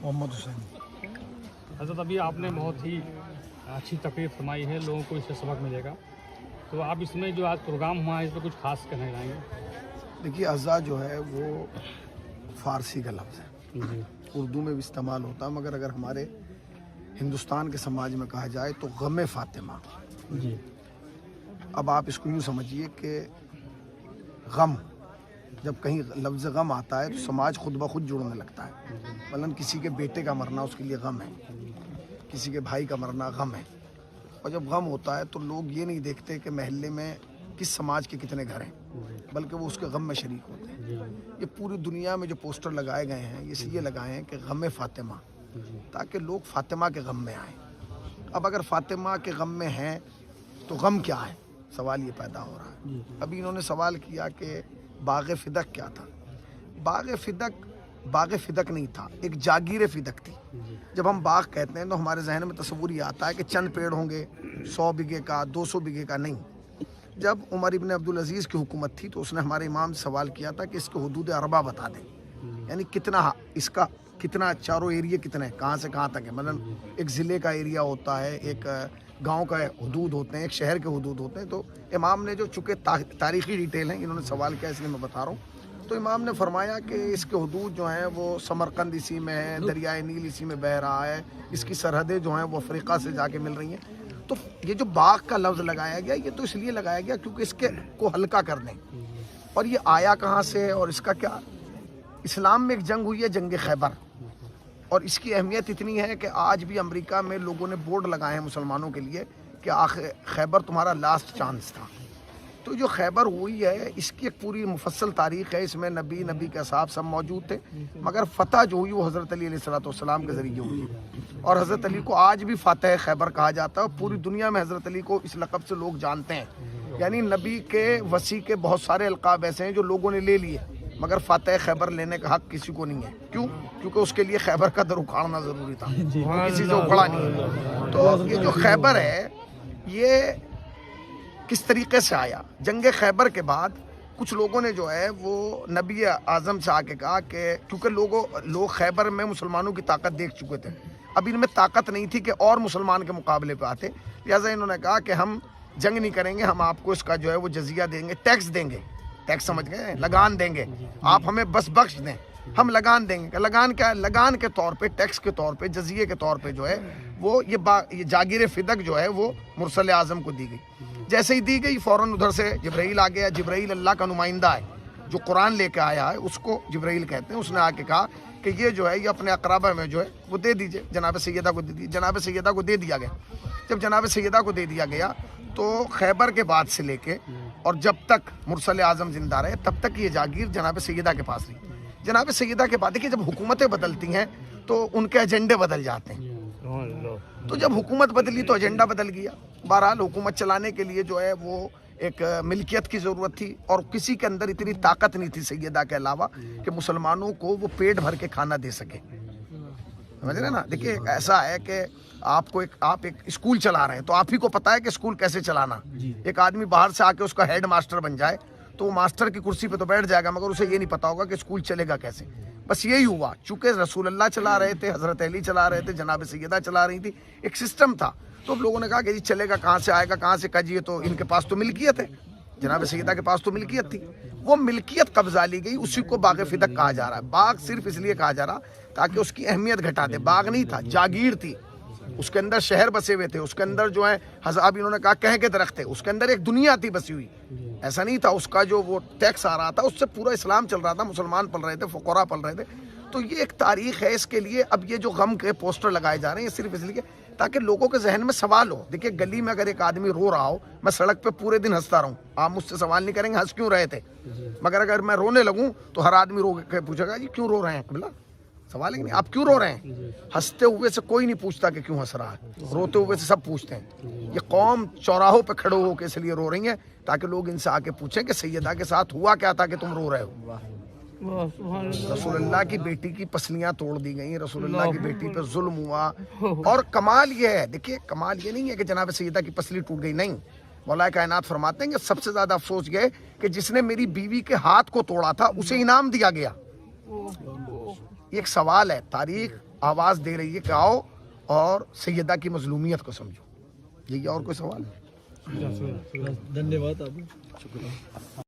मोहम्मद हुसैन। हज़रत अभी आपने बहुत ही अच्छी तकरीर फरमाई है, लोगों को इससे सबक मिलेगा। तो आप इसमें जो आज प्रोग्राम हुआ है इस पर कुछ खास कहना चाहेंगे? देखिए अज़ा जो है वो फ़ारसी का लफ्ज़ है, जी उर्दू में भी इस्तेमाल होता है, मगर अगर हमारे हिंदुस्तान के समाज में कहा जाए तो गम फ़ातिमा। जी अब आप इसको यूँ समझिए कि गम, जब कहीं लफ्ज़ गम आता है तो समाज खुद ब खुद जुड़ने लगता है। मसलन किसी के बेटे का मरना उसके लिए गम है, किसी के भाई का मरना गम है। और जब गम होता है तो लोग ये नहीं देखते कि महल्ले में किस समाज के कितने घर हैं, बल्कि वो उसके गम में शरीक होते हैं। ये पूरी दुनिया में जो पोस्टर लगाए गए हैं इसलिए लगाए हैं कि गम फ़ातिमा, ताकि लोग फ़ातिमा के गम में आएँ। अब अगर फ़ातिमा के गम में हैं तो गम क्या है, सवाल ये पैदा हो रहा है। अभी इन्होंने सवाल किया कि बाग़ फ़िदक क्या था। बाग़ फ़िदक नहीं था, एक जागीर फ़िदक थी। जब हम बाग कहते हैं तो हमारे जहन में तस्वुर ये आता है कि चंद पेड़ होंगे, 100 बीघे का, 200 बीघे का, नहीं। जब उमर इब्न अब्दुल अजीज़ की हुकूमत थी तो उसने हमारे इमाम से सवाल किया था कि इसके हुदूद अरबा बता दें, यानी कितना, इसका कितना चारों एरिया कितने हैं, कहाँ से कहाँ तक है। मतलब एक ज़िले का एरिया होता है, एक गांव का हुदूद होते हैं, एक शहर के हुदूद होते हैं। तो इमाम ने जो चूँकि तारीख़ी डिटेल हैं इन्होंने सवाल किया इसलिए मैं बता रहा हूँ। तो इमाम ने फरमाया कि इसके हुदूद जो हैं वो समरकंद इसी में है, दरियाए नील इसी में बह रहा है, इसकी सरहदें जो हैं वो अफ्रीका से जाके मिल रही हैं। तो ये जो बाग का लफ्ज़ लगाया गया ये तो इसलिए लगाया गया क्योंकि इसके को हल्का कर दें। और ये आया कहाँ से और इसका क्या, इस्लाम में एक जंग हुई है, जंग खैबर, और इसकी अहमियत इतनी है कि आज भी अमेरिका में लोगों ने बोर्ड लगाए हैं मुसलमानों के लिए कि आखिर खैबर तुम्हारा लास्ट चांस था। तो जो खैबर हुई है इसकी एक पूरी मुफस्सल तारीख़ है, इसमें नबी के असहाब सब मौजूद थे, मगर फ़तह जो हुई वो हज़रत अली अलैहिस्सलाम के ज़रिए हुई। और हज़रत अली को आज भी फ़ातिह खैबर कहा जाता है, और पूरी दुनिया में हज़रत अली को इस लक़ब से लोग जानते हैं। यानी नबी के वसी के बहुत सारे अलक़ाब ऐसे हैं जो लोगों ने ले लिए, मगर फ़ातिह खैबर लेने का हक़ किसी को नहीं है। क्यों? क्योंकि उसके लिए खैबर का दर उखाड़ना ज़रूरी था, किसी से उखड़ा नहीं है। तो ये जो खैबर है ये किस तरीके से आया, जंग खैबर के बाद कुछ लोगों ने जो है वो नबी आज़म से आके कहा कि क्योंकि लोग खैबर में मुसलमानों की ताकत देख चुके थे, अब इनमें ताकत नहीं थी कि और मुसलमान के मुकाबले पे आते, लिहाजा इन्होंने कहा कि हम जंग नहीं करेंगे, हम आपको इसका जो है वो जजिया देंगे, टैक्स देंगे, टैक्स समझ गए, लगान देंगे, आप हमें बस बख्श दें, हम लगान देंगे। लगान क्या है? लगान के तौर पे, टैक्स के तौर पे, जजिए के तौर पे जो है वो ये जागीर फ़िदक जो है वो मुरसल आज़म को दी गई। जैसे ही दी गई फ़ौरन उधर से जिब्राइल आ गया। जिब्राइल अल्लाह का नुमाइंदा है, जो कुरान लेके आया है उसको जिब्राइल कहते हैं। उसने आके कहा कि ये जो है ये अपने अक़रबा में जो है वो दे दीजिए, जनाब सैयदा को दे दीजिए। जनाब सैयदा को दे दिया गया। जब जनाब सैयदा को दे दिया गया तो खैबर के बाद से लेके और जब तक मुरसल आज़म ज़िंदा रहे तब तक ये जागीर जनाब सैयदा के पास रही। जनाब सैयदा के बाद देखिए जब हुकूमतें बदलती हैं तो उनके एजेंडे बदल जाते हैं, तो जब हुकूमत बदली तो एजेंडा बदल गया। बहरहाल हुकूमत चलाने के लिए जो है वो एक मिल्कियत की ज़रूरत थी, और किसी के अंदर इतनी ताकत नहीं थी सैयदा के अलावा कि मुसलमानों को वो पेट भर के खाना दे सके। समझ रहे ना? देखिए ऐसा है कि आप एक स्कूल चला रहे हैं तो आप ही को पता है कि स्कूल कैसे चलाना। एक आदमी बाहर से आके उसका हेड मास्टर बन जाए तो वो मास्टर की कुर्सी पे तो बैठ जाएगा, मगर उसे ये नहीं पता होगा कि स्कूल चलेगा कैसे। बस यही हुआ, चूँकि रसूलुल्लाह चला रहे थे, हज़रत अली चला रहे थे, जनाब सैयदा चला रही थी, एक सिस्टम था। तो अब लोगों ने कहा कि जी चलेगा कहाँ से, आएगा कहाँ से, कजिए, तो इनके पास तो मिल्कियत है, जनाब सैयदा के पास तो मिल्कियत थी, वो मिल्कियत कब्जा ली गई, उसी को बाग़ फ़िदक कहा जा रहा है। बाग सिर्फ इसलिए कहा जा रहा ताकि उसकी अहमियत घटा दे। बाग नहीं था, जागीर थी, उसके अंदर शहर बसे हुए थे, उसके अंदर जो है हज़ाब इन्होंने कहा कह के दरख्त थे, उसके अंदर एक दुनिया थी बसी हुई। ऐसा नहीं था उसका जो वो टैक्स आ रहा था उससे पूरा इस्लाम चल रहा था, मुसलमान पल रहे थे, फ़ुक़रा पल रहे थे। तो ये एक तारीख़ है इसके लिए। अब ये जो गम के पोस्टर लगाए जा रहे हैं ये सिर्फ इसलिए ताकि लोगों के जहन में सवाल हो। देखिए गली में अगर एक आदमी रो रहा हो, मैं सड़क पे पूरे दिन हंसता रहूँ, आप मुझसे सवाल नहीं करेंगे हंस क्यों रहे थे, मगर अगर मैं रोने लगूँ तो हर आदमी रो के पूछेगा जी क्यों रो रहे हैं, बोला सवाल है कि नहीं, आप क्यों रो रहे हैं। हंसते हुए से कोई नहीं पूछता कि क्यों हंस रहा है, रोते हुए से सब पूछते हैं। ये कौम चौराहों पे खड़े होकर इसलिए रो रही है ताकि लोग इनसे आके पूछें कि सैयदा के साथ हुआ क्या था कि तुम रो रहे हो। रसूलुल्लाह की बेटी की पसलियां तोड़ दी गई, रसूलुल्लाह की बेटी पे जुल्म हुआ। और कमाल ये है, देखिए कमाल ये नहीं है कि जनाब सैयदा की पसली टूट गई, नहीं। मौला कायनात फरमाते हैं कि सबसे ज्यादा अफसोस ये कि जिसने मेरी बीवी के हाथ को तोड़ा था उसे इनाम दिया गया। ये एक सवाल है, तारीख आवाज़ दे रही है कि आओ और सैयदा की मजलूमियत को समझो। यही और कोई सवाल है? धन्यवाद आप।